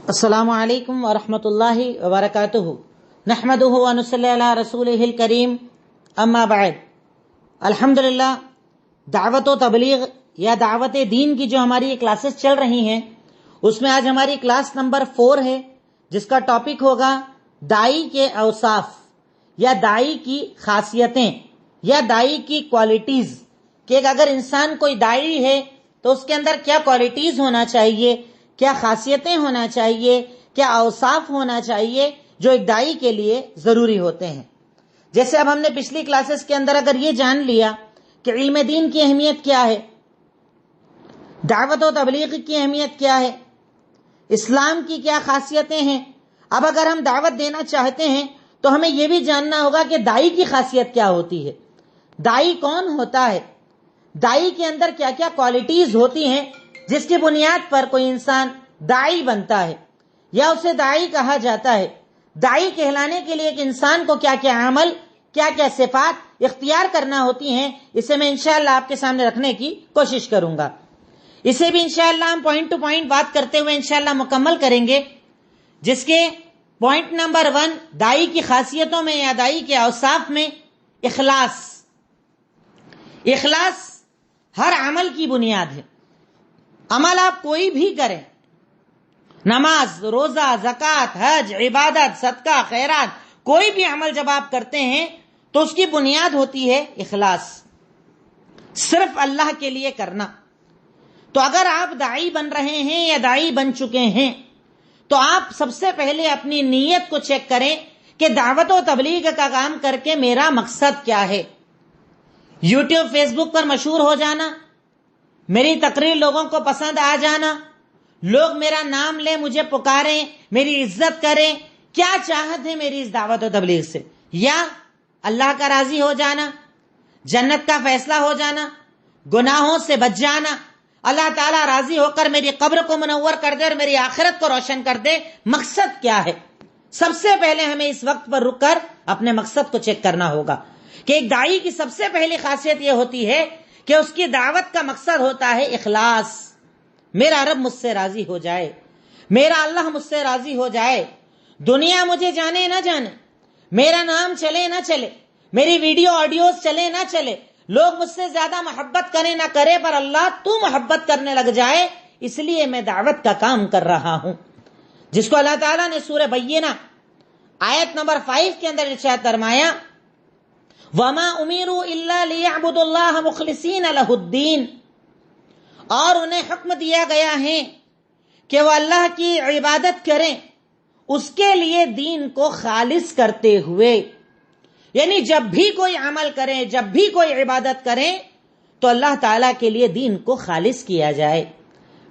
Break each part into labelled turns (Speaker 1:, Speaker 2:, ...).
Speaker 1: السلام علیکم ورحمۃ اللہ وبرکاتہ نحمدہ ونصلی علی رسولہ الکریم اما بعد۔ الحمدللہ دعوت و تبلیغ یا دعوت دین کی جو ہماری کلاسز چل رہی ہیں اس میں آج ہماری کلاس نمبر 4 ہے، جس کا ٹاپک ہوگا داعی کے اوصاف یا داعی کی خاصیتیں یا داعی کی کوالٹیز، کہ اگر انسان کوئی داعی ہے تو اس کے اندر کیا کوالٹیز ہونا چاہیے، کیا خاصیتیں ہونا چاہیے، کیا اوصاف ہونا چاہیے جو ایک داعی کے لیے ضروری ہوتے ہیں۔ جیسے اب ہم نے پچھلی کلاسز کے اندر اگر یہ جان لیا کہ علم دین کی اہمیت کیا ہے، دعوت و تبلیغ کی اہمیت کیا ہے، اسلام کی کیا خاصیتیں ہیں، اب اگر ہم دعوت دینا چاہتے ہیں تو ہمیں یہ بھی جاننا ہوگا کہ داعی کی خاصیت کیا ہوتی ہے، داعی کون ہوتا ہے، داعی کے اندر کیا کیا کوالٹیز ہوتی ہیں جس کی بنیاد پر کوئی انسان داعی بنتا ہے یا اسے داعی کہا جاتا ہے۔ داعی کہلانے کے لیے ایک انسان کو کیا کیا عمل، کیا کیا صفات اختیار کرنا ہوتی ہیں، اسے میں انشاءاللہ آپ کے سامنے رکھنے کی کوشش کروں گا۔ اسے بھی انشاءاللہ ہم پوائنٹ ٹو پوائنٹ بات کرتے ہوئے انشاءاللہ مکمل کریں گے، جس کے پوائنٹ نمبر 1 داعی کی خاصیتوں میں یا داعی کے اوصاف میں اخلاص۔ اخلاص ہر عمل کی بنیاد ہے۔ عمل آپ کوئی بھی کریں، نماز، روزہ، زکوٰۃ، حج، عبادت، صدقہ، خیرات، کوئی بھی عمل جب آپ کرتے ہیں تو اس کی بنیاد ہوتی ہے اخلاص، صرف اللہ کے لیے کرنا۔ تو اگر آپ داعی بن رہے ہیں یا داعی بن چکے ہیں تو آپ سب سے پہلے اپنی نیت کو چیک کریں کہ دعوت و تبلیغ کا کام کر کے میرا مقصد کیا ہے۔ یوٹیوب، فیس بک پر مشہور ہو جانا، میری تقریر لوگوں کو پسند آ جانا، لوگ میرا نام لیں، مجھے پکاریں، میری عزت کریں، کیا چاہت ہے میری اس دعوت و تبلیغ سے؟ یا اللہ کا راضی ہو جانا، جنت کا فیصلہ ہو جانا، گناہوں سے بچ جانا، اللہ تعالیٰ راضی ہو کر میری قبر کو منور کر دے اور میری آخرت کو روشن کر دے، مقصد کیا ہے؟ سب سے پہلے ہمیں اس وقت پر رک کر اپنے مقصد کو چیک کرنا ہوگا کہ ایک داعی کی سب سے پہلی خاصیت یہ ہوتی ہے کہ اس کی دعوت کا مقصد ہوتا ہے اخلاص۔ میرا رب مجھ سے راضی ہو جائے، میرا اللہ مجھ سے راضی ہو جائے، دنیا مجھے جانے نہ جانے، میرا نام چلے نہ چلے، میری ویڈیو آڈیوز چلے نہ چلے، لوگ مجھ سے زیادہ محبت کرے نہ کرے، پر اللہ تو محبت کرنے لگ جائے، اس لیے میں دعوت کا کام کر رہا ہوں۔ جس کو اللہ تعالیٰ نے سورہ بینہ آیت نمبر 5 کے اندر ارشاد فرمایا، وَمَا أُمِرُوا إِلَّا لِيَعْبُدُوا اللَّهَ مُخْلِصِينَ لَهُ الدِّينَ، اور انہیں حکم دیا گیا ہے کہ وہ اللہ کی عبادت کریں، اس کے لیے دین کو خالص کرتے ہوئے، یعنی جب بھی کوئی عمل کریں، جب بھی کوئی عبادت کریں تو اللہ تعالیٰ کے لیے دین کو خالص کیا جائے۔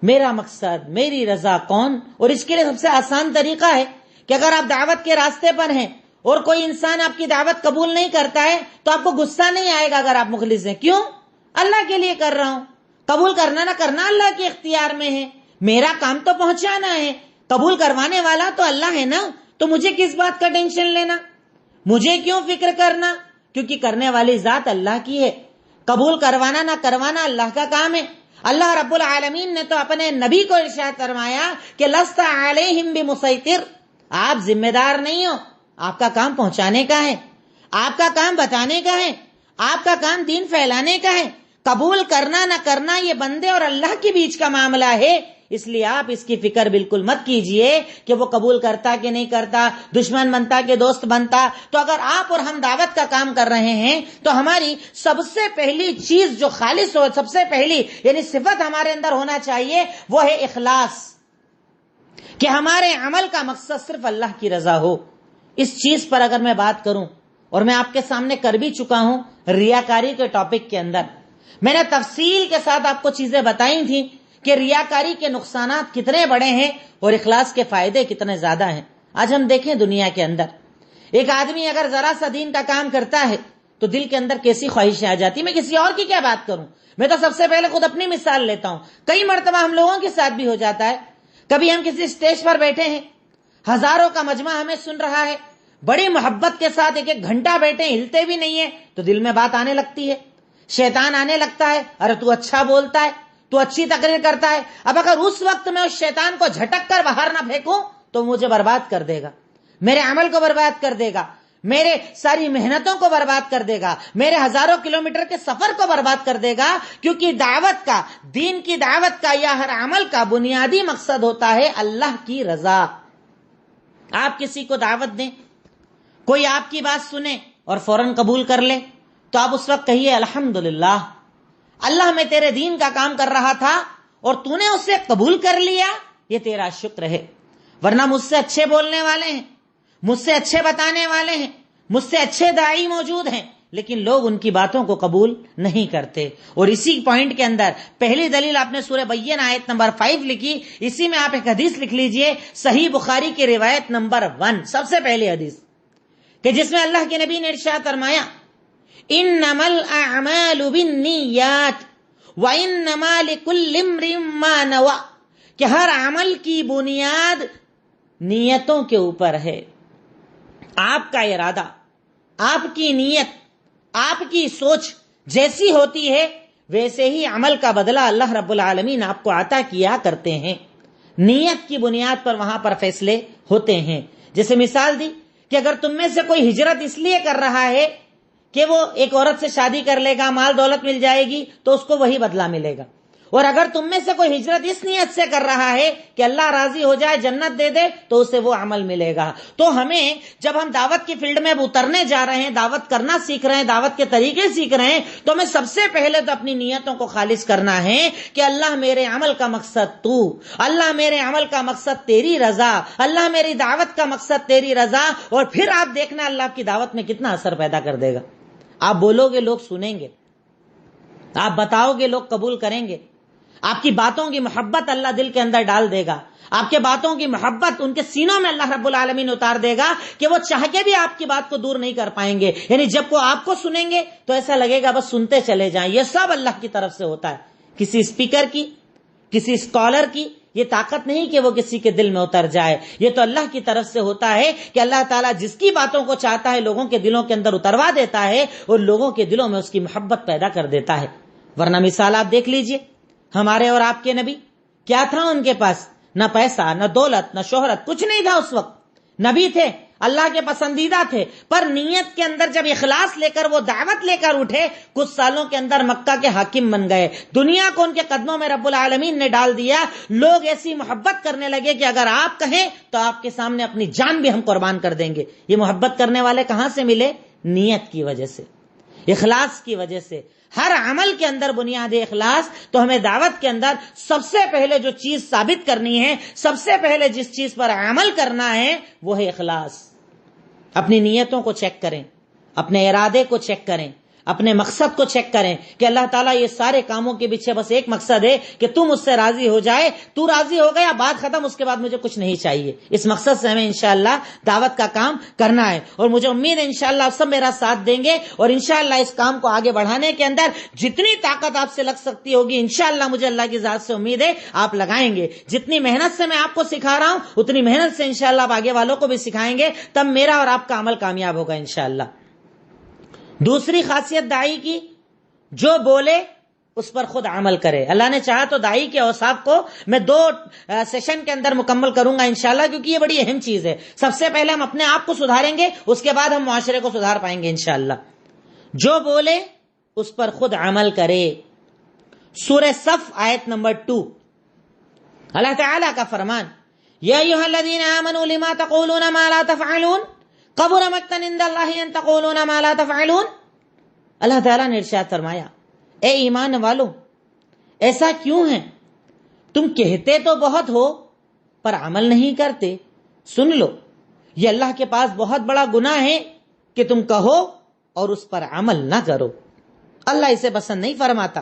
Speaker 1: میرا مقصد، میری رضا کون؟ اور اس کے لیے سب سے آسان طریقہ ہے کہ اگر آپ دعوت کے راستے پر ہیں اور کوئی انسان آپ کی دعوت قبول نہیں کرتا ہے تو آپ کو غصہ نہیں آئے گا اگر آپ مخلص ہیں۔ کیوں؟ اللہ کے لیے کر رہا ہوں، قبول کرنا نہ کرنا اللہ کے اختیار میں ہے، میرا کام تو پہنچانا ہے، قبول کروانے والا تو اللہ ہے نا، تو مجھے کس بات کا ٹینشن لینا، مجھے کیوں فکر کرنا، کیونکہ کرنے والی ذات اللہ کی ہے، قبول کروانا نہ کروانا اللہ کا کام ہے۔ اللہ رب العالمین نے تو اپنے نبی کو ارشاد فرمایا کہ لست علیہم بمسیطر، آپ ذمہ دار نہیں ہو، آپ کا کام پہنچانے کا ہے، آپ کا کام بتانے کا ہے، آپ کا کام دین پھیلانے کا ہے، قبول کرنا نہ کرنا یہ بندے اور اللہ کے بیچ کا معاملہ ہے، اس لیے آپ اس کی فکر بالکل مت کیجئے کہ وہ قبول کرتا کہ نہیں کرتا، دشمن بنتا کہ دوست بنتا۔ تو اگر آپ اور ہم دعوت کا کام کر رہے ہیں تو ہماری سب سے پہلی چیز جو خالص ہو، سب سے پہلی یعنی صفت ہمارے اندر ہونا چاہیے وہ ہے اخلاص، کہ ہمارے عمل کا مقصد صرف اللہ کی رضا ہو۔ اس چیز پر اگر میں بات کروں، اور میں آپ کے سامنے کر بھی چکا ہوں ریاکاری کے ٹاپک کے اندر، میں نے تفصیل کے ساتھ آپ کو چیزیں بتائی تھیں کہ ریاکاری کے نقصانات کتنے بڑے ہیں اور اخلاص کے فائدے کتنے زیادہ ہیں۔ آج ہم دیکھیں دنیا کے اندر ایک آدمی اگر ذرا سا دین کا کام کرتا ہے تو دل کے اندر کیسی خواہشیں آ جاتی۔ میں کسی اور کی کیا بات کروں، میں تو سب سے پہلے خود اپنی مثال لیتا ہوں، کئی مرتبہ ہم لوگوں کے ساتھ بھی ہو جاتا ہے۔ کبھی ہم کسی اسٹیج پر بیٹھے ہیں، ہزاروں کا مجمع ہمیں سن رہا ہے، بڑی محبت کے ساتھ ایک ایک گھنٹہ بیٹھے، ہلتے بھی نہیں ہے، تو دل میں بات آنے لگتی ہے، شیطان آنے لگتا ہے، ارے تو اچھا بولتا ہے، تو اچھی تقریر کرتا ہے، اب اگر اس وقت میں اس شیطان کو جھٹک کر باہر نہ پھینکوں تو مجھے برباد کر دے گا، میرے عمل کو برباد کر دے گا، میرے ساری محنتوں کو برباد کر دے گا، میرے ہزاروں کلومیٹر کے سفر کو برباد کر دے گا، کیونکہ دعوت کا، دین کی دعوت کا یا ہر عمل کا بنیادی مقصد ہوتا ہے اللہ کی رضا۔ آپ کسی کو دعوت دیں، کوئی آپ کی بات سنے اور فوراً قبول کر لے تو آپ اس وقت کہیے الحمدللہ، اللہ میں تیرے دین کا کام کر رہا تھا اور تو نے اسے قبول کر لیا، یہ تیرا شکر ہے۔ ورنہ مجھ سے اچھے بولنے والے ہیں، مجھ سے اچھے بتانے والے ہیں، مجھ سے اچھے داعی موجود ہیں، لیکن لوگ ان کی باتوں کو قبول نہیں کرتے۔ اور اسی پوائنٹ کے اندر پہلی دلیل آپ نے سورہ بینہ آیت نمبر 5 لکھی، اسی میں آپ ایک حدیث لکھ لیجئے، صحیح بخاری کی روایت نمبر 1، سب سے پہلی حدیث، کہ جس میں اللہ کے نبی نے ارشاد فرمایا انما الاعمال بالنیات وانما لکل امرئ ما نوى، کہ ہر عمل کی بنیاد نیتوں کے اوپر ہے۔ آپ کا ارادہ، آپ کی نیت، آپ کی سوچ جیسی ہوتی ہے ویسے ہی عمل کا بدلہ اللہ رب العالمین آپ کو عطا کیا کرتے ہیں۔ نیت کی بنیاد پر وہاں پر فیصلے ہوتے ہیں۔ جیسے مثال دی کہ اگر تم میں سے کوئی ہجرت اس لیے کر رہا ہے کہ وہ ایک عورت سے شادی کر لے گا، مال دولت مل جائے گی، تو اس کو وہی بدلہ ملے گا۔ اور اگر تم میں سے کوئی ہجرت اس نیت سے کر رہا ہے کہ اللہ راضی ہو جائے، جنت دے دے، تو اسے وہ عمل ملے گا۔ تو ہمیں جب ہم دعوت کی فیلڈ میں اترنے جا رہے ہیں، دعوت کرنا سیکھ رہے ہیں، دعوت کے طریقے سیکھ رہے ہیں، تو ہمیں سب سے پہلے تو اپنی نیتوں کو خالص کرنا ہے کہ اللہ میرے عمل کا مقصد تو، اللہ میرے عمل کا مقصد تیری رضا، اللہ میری دعوت کا مقصد تیری رضا۔ اور پھر آپ دیکھنا اللہ آپ کی دعوت میں کتنا اثر پیدا کر دے گا۔ آپ بولو گے لوگ سنیں گے، آپ بتاؤ گے لوگ قبول کریں گے، آپ کی باتوں کی محبت اللہ دل کے اندر ڈال دے گا، آپ کے باتوں کی محبت ان کے سینوں میں اللہ رب العالمین اتار دے گا کہ وہ چاہ کے بھی آپ کی بات کو دور نہیں کر پائیں گے۔ یعنی جب وہ آپ کو سنیں گے تو ایسا لگے گا بس سنتے چلے جائیں۔ یہ سب اللہ کی طرف سے ہوتا ہے۔ کسی اسپیکر کی، کسی اسکالر کی یہ طاقت نہیں کہ وہ کسی کے دل میں اتر جائے، یہ تو اللہ کی طرف سے ہوتا ہے کہ اللہ تعالیٰ جس کی باتوں کو چاہتا ہے لوگوں کے دلوں کے اندر اتروا دیتا ہے اور لوگوں کے دلوں میں اس کی محبت پیدا کر دیتا ہے۔ ورنہ مثال آپ دیکھ لیجئے، ہمارے اور آپ کے نبی، کیا تھا ان کے پاس؟ نہ پیسہ، نہ دولت، نہ شہرت، کچھ نہیں تھا اس وقت۔ نبی تھے، اللہ کے پسندیدہ تھے، پر نیت کے اندر جب اخلاص لے کر وہ دعوت لے کر اٹھے، کچھ سالوں کے اندر مکہ کے حاکم بن گئے، دنیا کو ان کے قدموں میں رب العالمین نے ڈال دیا۔ لوگ ایسی محبت کرنے لگے کہ اگر آپ کہیں تو آپ کے سامنے اپنی جان بھی ہم قربان کر دیں گے۔ یہ محبت کرنے والے کہاں سے ملے؟ نیت کی وجہ سے، اخلاص کی وجہ سے۔ ہر عمل کے اندر بنیاد اخلاص۔ تو ہمیں دعوت کے اندر سب سے پہلے جو چیز ثابت کرنی ہے، سب سے پہلے جس چیز پر عمل کرنا ہے وہ ہے اخلاص۔ اپنی نیتوں کو چیک کریں، اپنے ارادے کو چیک کریں، اپنے مقصد کو چیک کریں کہ اللہ تعالیٰ یہ سارے کاموں کے پیچھے بس ایک مقصد ہے کہ تم اس سے راضی ہو جائے، تو راضی ہو گیا، بات ختم، اس کے بعد مجھے کچھ نہیں چاہیے۔ اس مقصد سے ہمیں انشاءاللہ دعوت کا کام کرنا ہے، اور مجھے امید ہے انشاءاللہ آپ سب میرا ساتھ دیں گے، اور انشاءاللہ اس کام کو آگے بڑھانے کے اندر جتنی طاقت آپ سے لگ سکتی ہوگی انشاءاللہ مجھے اللہ کی ذات سے امید ہے آپ لگائیں گے۔ جتنی محنت سے میں آپ کو سکھا رہا ہوں اتنی محنت سے انشاءاللہ آپ آگے والوں کو بھی سکھائیں گے، تب میرا اور آپ کا عمل کامیاب ہوگا انشاءاللہ۔ دوسری خاصیت داعی کی، جو بولے اس پر خود عمل کرے۔ اللہ نے چاہا تو داعی کے اوصاف کو میں 2 سیشن کے اندر مکمل کروں گا انشاءاللہ، کیونکہ یہ بڑی اہم چیز ہے۔ سب سے پہلے ہم اپنے آپ کو سدھاریں گے، اس کے بعد ہم معاشرے کو سدھار پائیں گے انشاءاللہ۔ جو بولے اس پر خود عمل کرے۔ سورہ صف آیت نمبر 2، اللہ تعالیٰ کا فرمان، یا ایھا الذین آمنوا لما تقولون ما لا تفعلون کبر مقتا عند اللہ ان تقولون ما لا تفعلون۔ اللہ تعالیٰ نے ارشاد فرمایا، اے ایمان والو، ایسا کیوں ہے؟ تم کہتے تو بہت ہو پر عمل نہیں کرتے۔ سن لو، یہ اللہ کے پاس بہت بڑا گناہ ہے کہ تم کہو اور اس پر عمل نہ کرو۔ اللہ اسے پسند نہیں فرماتا۔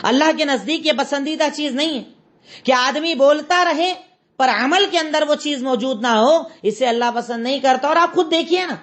Speaker 1: اللہ کے نزدیک یہ پسندیدہ چیز نہیں ہے کہ آدمی بولتا رہے پر عمل کے اندر وہ چیز موجود نہ ہو، اسے اللہ پسند نہیں کرتا۔ اور آپ خود دیکھیے نا،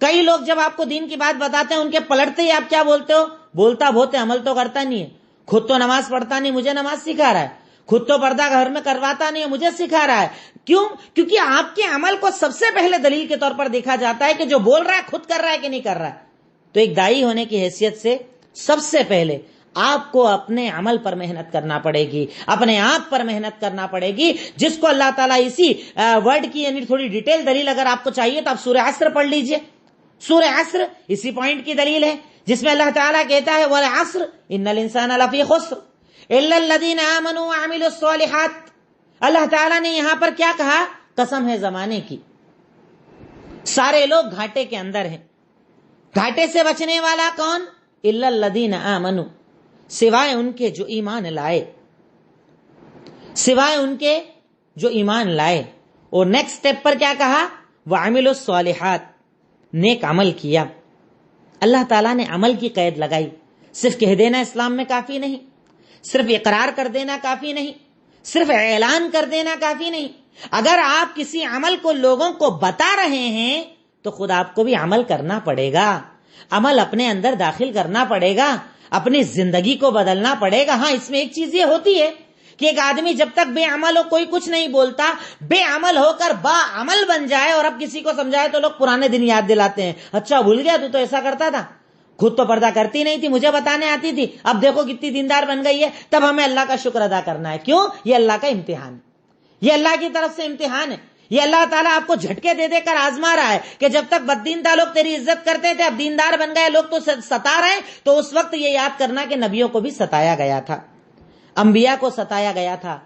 Speaker 1: کئی لوگ جب آپ کو دین کی بات بتاتے ہیں ان کے پلٹتے ہی آپ کیا بولتے ہو؟ بولتا بہت ہے، عمل تو کرتا نہیں ہے۔ خود تو نماز پڑھتا نہیں، مجھے نماز سکھا رہا ہے۔ خود تو پردہ گھر میں کرواتا نہیں ہے، مجھے سکھا رہا ہے۔ کیوں؟ کیونکہ آپ کے عمل کو سب سے پہلے دلیل کے طور پر دیکھا جاتا ہے کہ جو بول رہا ہے خود کر رہا ہے کہ نہیں کر رہا ہے۔ تو ایک داعی ہونے کی حیثیت سے سب سے پہلے آپ کو اپنے عمل پر محنت کرنا پڑے گی، اپنے آپ پر محنت کرنا پڑے گی، جس کو اللہ تعالیٰ اسی ورڈ کی یعنی تھوڑی ڈیٹیل دلیل اگر آپ کو چاہیے تو آپ سورہ عصر پڑھ لیجئے. سورہ عصر اسی پوائنٹ کی دلیل ہے، جس میں اللہ تعالیٰ کہتا ہے والعصر ان الانسان لفی خسر الا الذین آمنوا وعملوا الصالحات. اللہ تعالیٰ نے یہاں پر کیا کہا؟ قسم ہے زمانے کی، سارے لوگ گھاٹے کے اندر ہیں. گھاٹے سے بچنے والا کون؟ الا الذین آمنوا، سوائے ان کے جو ایمان لائے، سوائے ان کے جو ایمان لائے. اور نیکسٹ سٹیپ پر کیا کہا؟ وعملوا الصالحات، نیک عمل کیا. اللہ تعالیٰ نے عمل کی قید لگائی. صرف کہہ دینا اسلام میں کافی نہیں، صرف اقرار کر دینا کافی نہیں، صرف اعلان کر دینا کافی نہیں. اگر آپ کسی عمل کو لوگوں کو بتا رہے ہیں تو خود آپ کو بھی عمل کرنا پڑے گا، عمل اپنے اندر داخل کرنا پڑے گا، اپنی زندگی کو بدلنا پڑے گا. ہاں اس میں ایک چیز یہ ہوتی ہے کہ ایک آدمی جب تک بے عمل ہو کوئی کچھ نہیں بولتا، بے عمل ہو کر با عمل بن جائے اور اب کسی کو سمجھائے تو لوگ پرانے دن یاد دلاتے ہیں. اچھا بھول گیا تو ایسا کرتا تھا، خود تو پردہ کرتی نہیں تھی، مجھے بتانے آتی تھی، اب دیکھو کتنی دیندار بن گئی ہے. تب ہمیں اللہ کا شکر ادا کرنا ہے. کیوں؟ یہ اللہ کا امتحان ہے، یہ اللہ کی طرف سے امتحان ہے. یہ اللہ تعالیٰ آپ کو جھٹکے دے دے کر آزما رہا ہے کہ جب تک بددین تھا لوگ تیری عزت کرتے تھے، اب دیندار بن گئے لوگ تو ستا رہے ہیں. تو اس وقت یہ یاد کرنا کہ نبیوں کو بھی ستایا گیا تھا، انبیاء کو ستایا گیا تھا،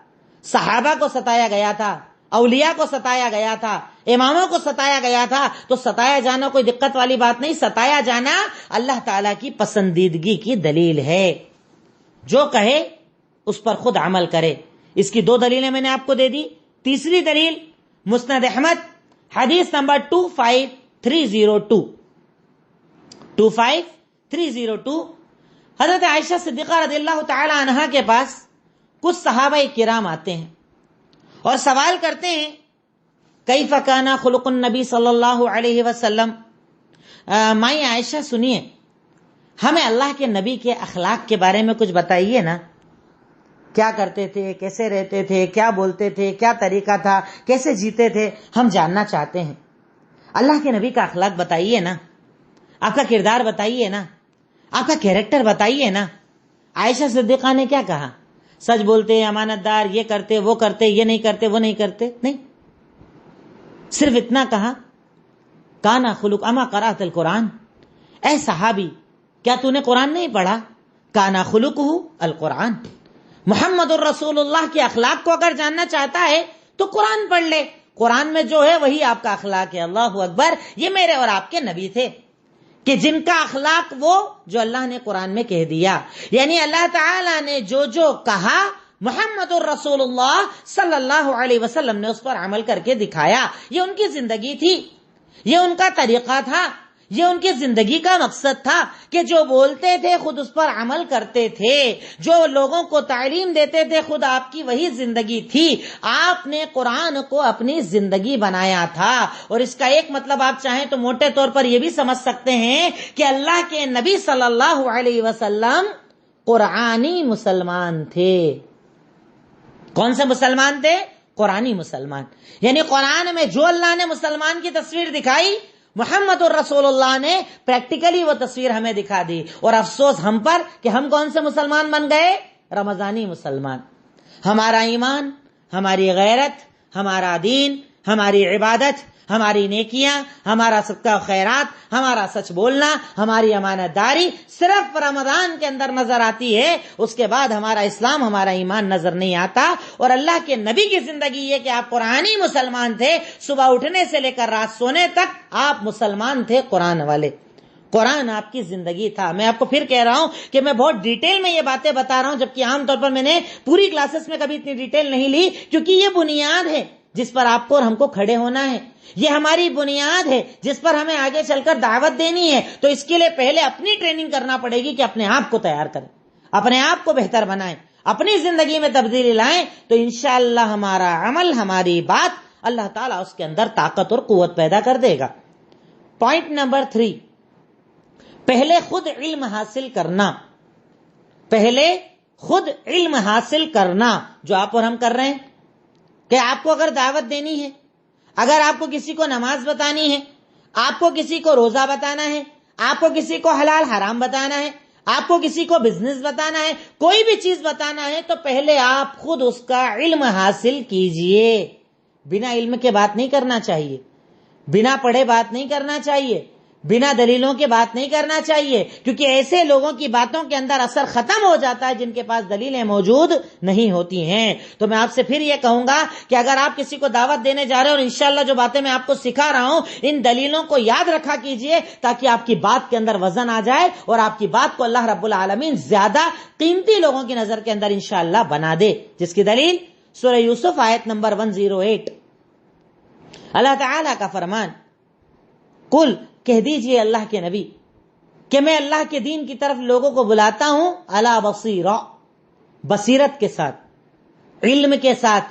Speaker 1: صحابہ کو ستایا گیا تھا، اولیاء کو ستایا گیا تھا، اماموں کو ستایا گیا تھا. تو ستایا جانا کوئی دقت والی بات نہیں، ستایا جانا اللہ تعالیٰ کی پسندیدگی کی دلیل ہے. جو کہے اس پر خود عمل کرے. اس کی 2 دلیلیں میں نے آپ کو دے دی. تیسری دلیل مسند احمد حدیث نمبر 25302 25302. حضرت عائشہ صدیقہ رضی اللہ تعالی عنہا کے پاس کچھ صحابہ کرام آتے ہیں اور سوال کرتے ہیں کیف کان خلق النبی صلی اللہ علیہ وسلم. مائی عائشہ سنیے، ہمیں اللہ کے نبی کے اخلاق کے بارے میں کچھ بتائیے نا. کیا کرتے تھے، کیسے رہتے تھے، کیا بولتے تھے، کیا طریقہ تھا، کیسے جیتے تھے، ہم جاننا چاہتے ہیں. اللہ کے نبی کا اخلاق بتائیے نا، آپ کا کردار بتائیے نا، آپ کا کیریکٹر بتائیے نا. عائشہ صدیقہ نے کیا کہا؟ سچ بولتے، امانت دار، یہ کرتے وہ کرتے، یہ نہیں کرتے وہ نہیں کرتے، نہیں. صرف اتنا کہا کانا خلق اما قرأت القرآن. اے صحابی کیا تو نے قرآن نہیں پڑھا؟ کانا خلقہ القرآن. محمد الرسول اللہ کے اخلاق کو اگر جاننا چاہتا ہے تو قرآن پڑھ لے. قرآن میں جو ہے وہی آپ کا اخلاق ہے. اللہ اکبر. یہ میرے اور آپ کے نبی تھے کہ جن کا اخلاق وہ جو اللہ نے قرآن میں کہہ دیا، یعنی اللہ تعالیٰ نے جو جو کہا محمد الرسول اللہ صلی اللہ علیہ وسلم نے اس پر عمل کر کے دکھایا. یہ ان کی زندگی تھی، یہ ان کا طریقہ تھا، یہ ان کی زندگی کا مقصد تھا کہ جو بولتے تھے خود اس پر عمل کرتے تھے، جو لوگوں کو تعلیم دیتے تھے خود آپ کی وہی زندگی تھی. آپ نے قرآن کو اپنی زندگی بنایا تھا. اور اس کا ایک مطلب آپ چاہیں تو موٹے طور پر یہ بھی سمجھ سکتے ہیں کہ اللہ کے نبی صلی اللہ علیہ وسلم قرآنی مسلمان تھے. کون سے مسلمان تھے؟ قرآنی مسلمان. یعنی قرآن میں جو اللہ نے مسلمان کی تصویر دکھائی، محمد الرسول اللہ نے پریکٹیکلی وہ تصویر ہمیں دکھا دی. اور افسوس ہم پر کہ ہم کون سے مسلمان بن گئے؟ رمضانی مسلمان. ہمارا ایمان، ہماری غیرت، ہمارا دین، ہماری عبادت، ہماری نیکیاں، ہمارا صدقہ خیرات، ہمارا سچ بولنا، ہماری امانت داری صرف رمضان کے اندر نظر آتی ہے. اس کے بعد ہمارا اسلام، ہمارا ایمان نظر نہیں آتا. اور اللہ کے نبی کی زندگی یہ کہ آپ قرآنی مسلمان تھے. صبح اٹھنے سے لے کر رات سونے تک آپ مسلمان تھے قرآن والے. قرآن آپ کی زندگی تھا. میں آپ کو پھر کہہ رہا ہوں کہ میں بہت ڈیٹیل میں یہ باتیں بتا رہا ہوں، جبکہ عام طور پر میں نے پوری کلاسز میں کبھی اتنی ڈیٹیل نہیں لی، کیونکہ یہ بنیاد ہے جس پر آپ کو اور ہم کو کھڑے ہونا ہے. یہ ہماری بنیاد ہے جس پر ہمیں آگے چل کر دعوت دینی ہے. تو اس کے لیے پہلے اپنی ٹریننگ کرنا پڑے گی کہ اپنے آپ کو تیار کریں، اپنے آپ کو بہتر بنائیں، اپنی زندگی میں تبدیلی لائیں. تو انشاءاللہ ہمارا عمل، ہماری بات، اللہ تعالیٰ اس کے اندر طاقت اور قوت پیدا کر دے گا. پوائنٹ نمبر 3، پہلے خود علم حاصل کرنا. پہلے خود علم حاصل کرنا، جو آپ اور ہم کر رہے ہیں. کہ آپ کو اگر دعوت دینی ہے، اگر آپ کو کسی کو نماز بتانی ہے، آپ کو کسی کو روزہ بتانا ہے، آپ کو کسی کو حلال حرام بتانا ہے، آپ کو کسی کو بزنس بتانا ہے، کوئی بھی چیز بتانا ہے، تو پہلے آپ خود اس کا علم حاصل کیجئے. بنا علم کے بات نہیں کرنا چاہیے، بنا پڑھے بات نہیں کرنا چاہیے، بنا دلیلوں کے بات نہیں کرنا چاہیے، کیونکہ ایسے لوگوں کی باتوں کے اندر اثر ختم ہو جاتا ہے جن کے پاس دلیلیں موجود نہیں ہوتی ہیں. تو میں آپ سے پھر یہ کہوں گا کہ اگر آپ کسی کو دعوت دینے جا رہے ہیں، اور انشاءاللہ جو باتیں میں آپ کو سکھا رہا ہوں ان دلیلوں کو یاد رکھا کیجئے، تاکہ آپ کی بات کے اندر وزن آ جائے اور آپ کی بات کو اللہ رب العالمین زیادہ قیمتی لوگوں کی نظر کے اندر انشاءاللہ بنا دے. جس کی دلیل سورہ یوسف آیت نمبر 108، اللہ تعالیٰ کا فرمان، قل کہہ دیجئے اللہ کے نبی کہ میں اللہ کے دین کی طرف لوگوں کو بلاتا ہوں، علی بصیرہ، بصیرت کے ساتھ، علم کے ساتھ،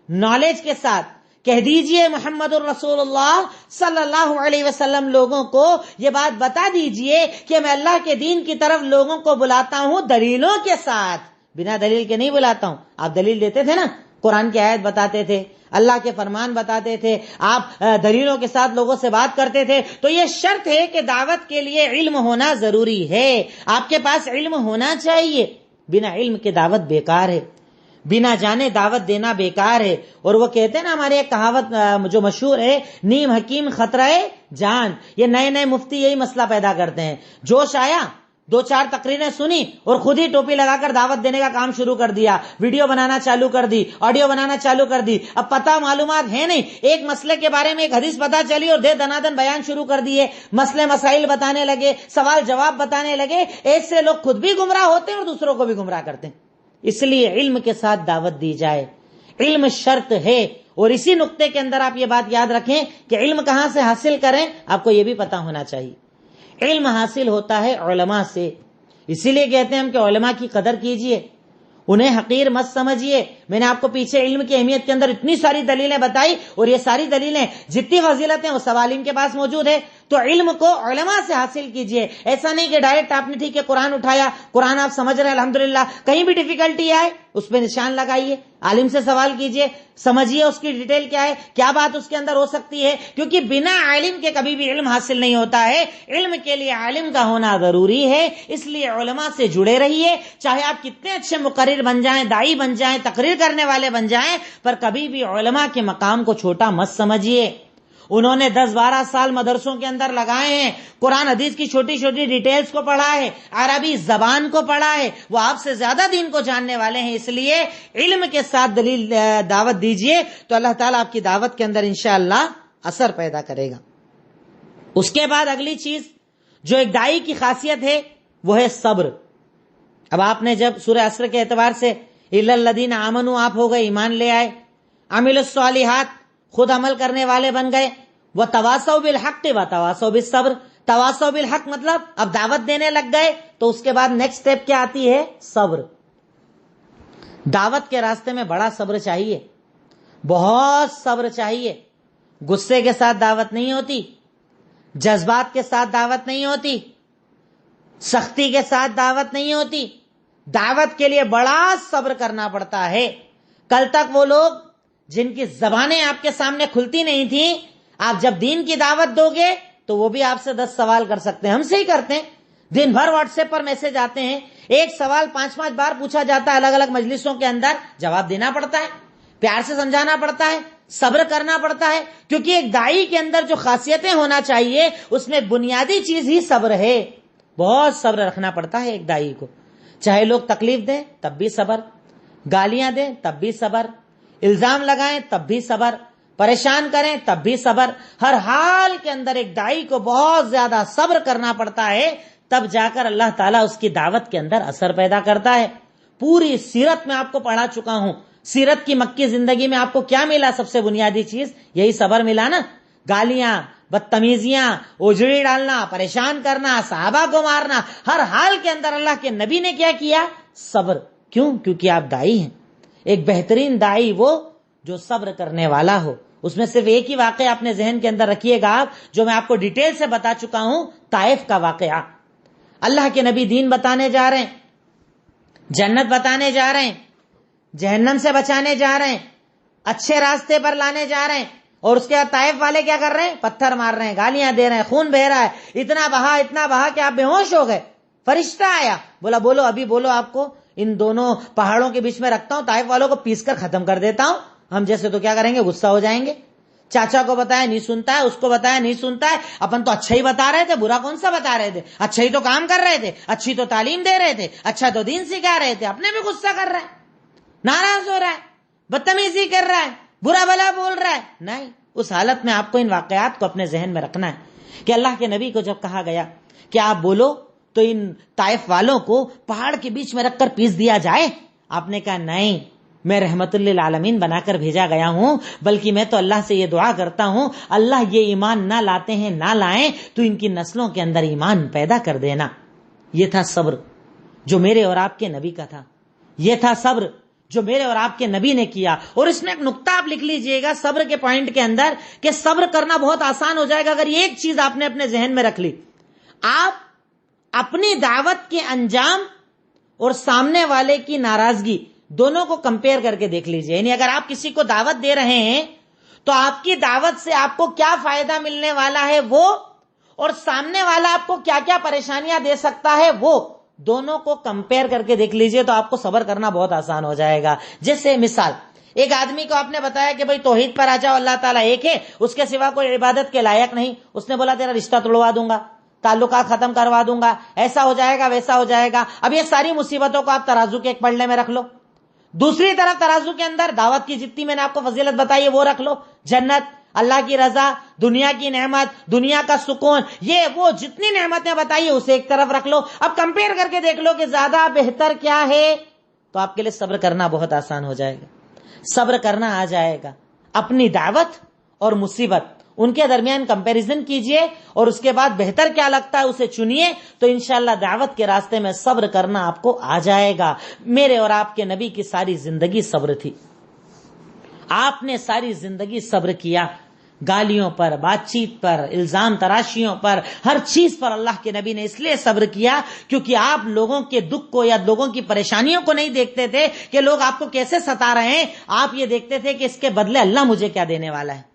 Speaker 1: نالج کے ساتھ. کہہ دیجئے محمد الرسول اللہ صلی اللہ علیہ وسلم لوگوں کو یہ بات بتا دیجئے کہ میں اللہ کے دین کی طرف لوگوں کو بلاتا ہوں دلیلوں کے ساتھ. بنا دلیل کے نہیں بلاتا ہوں. آپ دلیل دیتے تھے نا، قرآن کی آیت بتاتے تھے، اللہ کے فرمان بتاتے تھے، آپ دلیلوں کے ساتھ لوگوں سے بات کرتے تھے. تو یہ شرط ہے کہ دعوت کے لیے علم ہونا ضروری ہے، آپ کے پاس علم ہونا چاہیے. بنا علم کے دعوت بیکار ہے، بنا جانے دعوت دینا بیکار ہے. اور وہ کہتے ہیں نا، ہمارے ایک کہاوت جو مشہور ہے، نیم حکیم خطرہ جان. یہ نئے نئے مفتی یہی مسئلہ پیدا کرتے ہیں. جوش آیا، 2-4 تقریریں سنی اور خود ہی ٹوپی لگا کر دعوت دینے کا کام شروع کر دیا، ویڈیو بنانا چالو کر دی، آڈیو بنانا چالو کر دی. اب پتہ معلومات ہے نہیں، ایک مسئلے کے بارے میں ایک حدیث پتہ چلی اور دے دنادن بیان شروع کر دیے، مسئلے مسائل بتانے لگے، سوال جواب بتانے لگے. ایسے لوگ خود بھی گمراہ ہوتے ہیں اور دوسروں کو بھی گمراہ کرتے ہیں. اس لیے علم کے ساتھ دعوت دی جائے، علم شرط ہے. اور اسی نقطے کے اندر آپ یہ بات یاد رکھیں کہ علم کہاں سے حاصل کریں، آپ کو یہ بھی پتہ ہونا چاہیے. علم حاصل ہوتا ہے علماء سے. اسی لیے کہتے ہیں ہم کہ علماء کی قدر کیجئے، انہیں حقیر مت سمجھیے. میں نے آپ کو پیچھے علم کی اہمیت کے اندر اتنی ساری دلیلیں بتائی، اور یہ ساری دلیلیں جتنی فضیلتیں وہ سب عالم کے پاس موجود ہے. تو علم کو علماء سے حاصل کیجئے. ایسا نہیں کہ ڈائریکٹ آپ نے ٹھیک ہے قرآن اٹھایا، قرآن آپ سمجھ رہے ہیں الحمدللہ، کہیں بھی ڈیفیکلٹی آئے اس پہ نشان لگائیے، عالم سے سوال کیجئے، سمجھیے اس کی ڈیٹیل کیا ہے، کیا بات اس کے اندر ہو سکتی ہے. کیونکہ بنا علم کے کبھی بھی علم حاصل نہیں ہوتا ہے. علم کے لیے عالم کا ہونا ضروری ہے. اس لیے علماء سے جڑے رہیے، چاہے آپ کتنے اچھے مقرر بن جائیں، داعی بن جائیں، تقریر کرنے والے بن جائیں، پر کبھی بھی علماء کے مقام کو چھوٹا مت سمجھیے. انہوں نے 10-12 سال مدرسوں کے اندر لگائے ہیں، قرآن حدیث کی چھوٹی چھوٹی ڈیٹیلز کو پڑھا ہے، عربی زبان کو پڑھا ہے، وہ آپ سے زیادہ دین کو جاننے والے ہیں. اس لیے علم کے ساتھ دلیل دعوت دیجئے تو اللہ تعالیٰ آپ کی دعوت کے اندر انشاءاللہ اثر پیدا کرے گا. اس کے بعد اگلی چیز جو ایک داعی کی خاصیت ہے وہ ہے صبر. اب آپ نے جب سورہ عصر کے اعتبار سے اِلَّا الَّذِينَ آمَنُوا آپ ہو گئے، ایمان لے آئے، عَمِلُوا الصَّالِحَاتِ خود عمل کرنے والے بن گئے، وَتَوَاصَوْا بِالْحَقِّ وَتَوَاصَوْا بِالصَّبْرِ. تواصوا بالحق مطلب اب دعوت دینے لگ گئے، تو اس کے بعد نیکسٹ سٹیپ کیا آتی ہے؟ صبر. دعوت کے راستے میں بڑا صبر چاہیے، بہت صبر چاہیے. غصے کے ساتھ دعوت نہیں ہوتی، جذبات کے ساتھ دعوت نہیں ہوتی، سختی کے ساتھ دعوت نہیں ہوتی. دعوت کے لیے بڑا صبر کرنا پڑتا ہے. کل تک وہ لوگ جن کی زبانیں آپ کے سامنے کھلتی نہیں تھیں، آپ جب دین کی دعوت دو گے تو وہ بھی آپ سے 10 سوال کر سکتے ہیں. ہم سے ہی کرتے ہیں، دن بھر واٹس ایپ پر میسج آتے ہیں، ایک سوال 5-5 بار پوچھا جاتا ہے، الگ الگ مجلسوں کے اندر جواب دینا پڑتا ہے، پیار سے سمجھانا پڑتا ہے، صبر کرنا پڑتا ہے. کیونکہ ایک داعی کے اندر جو خاصیتیں ہونا چاہیے اس میں بنیادی چیز ہی صبر ہے. بہت صبر رکھنا پڑتا ہے ایک داعی کو. چاہے لوگ تکلیف دیں تب بھی صبر، گالیاں دیں تب بھی صبر، الزام لگائیں تب بھی صبر، پریشان کریں تب بھی صبر. ہر حال کے اندر ایک داعی کو بہت زیادہ صبر کرنا پڑتا ہے، تب جا کر اللہ تعالیٰ اس کی دعوت کے اندر اثر پیدا کرتا ہے. پوری سیرت میں آپ کو پڑھا چکا ہوں، سیرت کی مکی زندگی میں آپ کو کیا ملا؟ سب سے بنیادی چیز یہی صبر ملا نا. گالیاں، بدتمیزیاں، اجڑی ڈالنا، پریشان کرنا، صحابہ کو مارنا، ہر حال کے اندر اللہ کے نبی نے کیا کیا؟ صبر. کیوں؟ کیونکہ آپ داعی ہیں. ایک بہترین داعی وہ جو صبر کرنے والا ہو. اس میں صرف ایک ہی واقعہ اپنے ذہن کے اندر رکھیے گا آپ، جو میں آپ کو ڈیٹیل سے بتا چکا ہوں، طائف کا واقعہ. اللہ کے نبی دین بتانے جا رہے ہیں، جنت بتانے جا رہے ہیں، جہنم سے بچانے جا رہے ہیں، اچھے راستے پر لانے جا رہے ہیں، اور اس کے بعد طائف والے کیا کر رہے ہیں؟ پتھر مار رہے ہیں، گالیاں دے رہے ہیں، خون بہ رہا ہے، اتنا بہا کہ آپ بے ہوش ہو گئے. فرشتہ آیا, بولا بولو ابھی بولو, آپ کو ان دونوں پہاڑوں کے بیچ میں رکھتا ہوں, طائف والوں کو پیس کر ختم کر دیتا ہوں. ہم جیسے تو کیا کریں گے, غصہ ہو جائیں گے. چاچا کو بتایا نہیں سنتا ہے, اس کو بتایا نہیں سنتا ہے. اپن تو اچھا ہی بتا رہے تھے, برا کون سا بتا رہے تھے, اچھا ہی تو کام کر رہے تھے, اچھی تو تعلیم دے رہے تھے, اچھا تو دین سکھا رہے تھے. اپنے بھی غصہ کر رہا ہے, ناراض ہو رہا ہے, بدتمیزی کر رہا ہے, برا بھلا بول رہا ہے. نہیں, اس حالت میں آپ کو ان واقعات کو اپنے ذہن میں رکھنا ہے کہ اللہ کے نبی کو جب کہا گیا کہ آپ بولو تو ان طائف والوں کو پہاڑ کے بیچ میں رکھ کر پیس دیا جائے, آپ نے کہا نہیں, میں رحمت للعالمین بنا کر بھیجا گیا ہوں, بلکہ میں تو اللہ سے یہ دعا کرتا ہوں, اللہ یہ ایمان نہ لاتے ہیں نہ لائیں تو ان کی نسلوں کے اندر ایمان پیدا کر دینا. یہ تھا صبر جو میرے اور آپ کے نبی کا تھا, یہ تھا صبر جو میرے اور آپ کے نبی نے کیا. اور اس میں ایک نقطہ آپ لکھ لیجئے گا صبر کے پوائنٹ کے اندر کہ صبر کرنا بہت آسان ہو جائے گا اگر یہ ایک چیز آپ نے اپنے ذہن میں رکھ لی. آپ اپنی دعوت کے انجام اور سامنے والے کی ناراضگی دونوں کو کمپیئر کر کے دیکھ لیجئے. یعنی اگر آپ کسی کو دعوت دے رہے ہیں تو آپ کی دعوت سے آپ کو کیا فائدہ ملنے والا ہے وہ, اور سامنے والا آپ کو کیا کیا پریشانیاں دے سکتا ہے وہ, دونوں کو کمپیئر کر کے دیکھ لیجئے تو آپ کو صبر کرنا بہت آسان ہو جائے گا. جیسے مثال, ایک آدمی کو آپ نے بتایا کہ بھئی توحید پر آ جاؤ, اللہ تعالیٰ ایک ہے, اس کے سوا کوئی عبادت کے لائق نہیں. اس نے بولا تیرا رشتہ توڑوا دوں گا, تعلقات ختم کروا دوں گا, ایسا ہو جائے گا ویسا ہو جائے گا. اب یہ ساری مصیبتوں کو آپ ترازو کے ایک پلڑے میں رکھ لو. دوسری طرف ترازو کے اندر دعوت کی جتنی میں نے آپ کو فضیلت بتائی ہے وہ رکھ لو, جنت, اللہ کی رضا, دنیا کی نعمت, دنیا کا سکون, یہ وہ جتنی نعمتیں بتائی ہے اسے ایک طرف رکھ لو. اب کمپیئر کر کے دیکھ لو کہ زیادہ بہتر کیا ہے, تو آپ کے لیے صبر کرنا بہت آسان ہو جائے گا. صبر کرنا آ جائے گا. اپنی دعوت اور مصیبت ان کے درمیان کمپیریزن کیجئے اور اس کے بعد بہتر کیا لگتا ہے اسے چنیے, تو انشاءاللہ دعوت کے راستے میں صبر کرنا آپ کو آ جائے گا. میرے اور آپ کے نبی کی ساری زندگی صبر تھی. آپ نے ساری زندگی صبر کیا, گالیوں پر, بات چیت پر, الزام تراشیوں پر, ہر چیز پر اللہ کے نبی نے اس لیے صبر کیا کیونکہ آپ لوگوں کے دکھ کو یا لوگوں کی پریشانیوں کو نہیں دیکھتے تھے کہ لوگ آپ کو کیسے ستا رہے ہیں, آپ یہ دیکھتے تھے کہ اس کے بدلے اللہ مجھے کیا دینے والا ہے,